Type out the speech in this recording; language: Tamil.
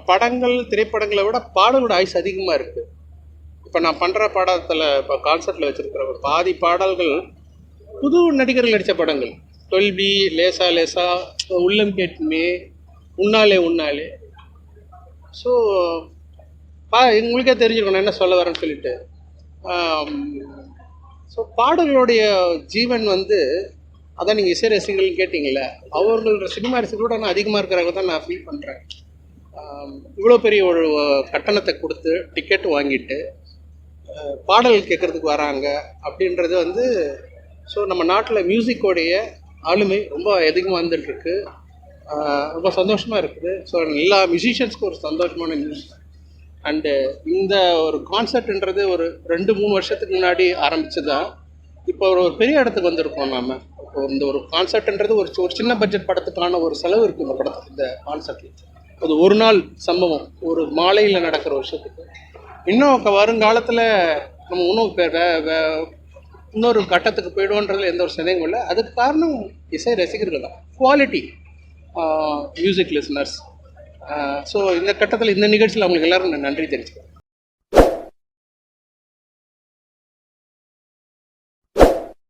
படங்கள் திரைப்படங்களை விட பாடலோட ஆயுஸ் அதிகமாக இருக்குது. இப்போ நான் பண்ணுற பாடத்தில் இப்போ கான்செப்டில் வச்சுருக்கிற ஒரு பாதி பாடல்கள் புது நடிகர்கள் நடித்த படங்கள். 12B, லேசா லேசா, உள்ளம் கேட்டுமே, உன்னாலே உன்னாலே. ஸோ உங்களுக்கே தெரிஞ்சுக்கணும் நான் என்ன சொல்ல வரேன்னு சொல்லிட்டு. ஸோ பாடல்களுடைய ஜீவன் வந்து அதான் நீங்கள் இசை ரசிகர்கள் கேட்டிங்கள, அவர்களோட சினிமா ரசிகர்களோட நான் அதிகமாக இருக்கிறாங்க தான் நான் ஃபீல் பண்ணுறேன். இவ்வளோ பெரிய ஒரு கட்டணத்தை கொடுத்து டிக்கெட் வாங்கிட்டு பாடல் கேட்குறதுக்கு வராங்க அப்படின்றது வந்து, ஸோ நம்ம நாட்டில் மியூசிக்கோடைய ஆளுமை ரொம்ப அதிகமாக வந்துட்டுருக்கு. ரொம்ப சந்தோஷமாக இருக்குது. ஸோ எல்லா மியூசிஷியன்ஸ்க்கும் ஒரு சந்தோஷமான நியூஸ். அண்டு இந்த ஒரு கான்சர்ட்ன்றது ஒரு 2-3 வருஷத்துக்கு முன்னாடி ஆரம்பித்ததான் இப்போ ஒரு பெரிய இடத்துக்கு வந்திருக்கோம். நாம் இப்போ இந்த ஒரு கான்சர்ட்ன்றது ஒரு சின்ன பட்ஜெட் படத்துக்கான ஒரு செலவு இருக்குது இந்த படத்துக்கு. இந்த கான்சர்ட்டில் அது ஒரு நாள் சம்பவம், ஒரு மாலையில் நடக்கிற விஷயத்துக்கு. இன்னும் வருங்காலத்தில் நம்ம இன்னொரு கட்டத்துக்கு போய்டுவோன்றதுல எந்த ஒரு சந்தேகமும் இல்லை. அதுக்கு காரணம் இசை ரசிகர்கள் தான், குவாலிட்டி மியூசிக் லிசனர்ஸ். ஸோ இந்த கட்டத்தில் இந்த நிகழ்ச்சியில் அவங்களுக்கு எல்லாரும் நான் நன்றி தெரிவிச்சுக்கிறேன்.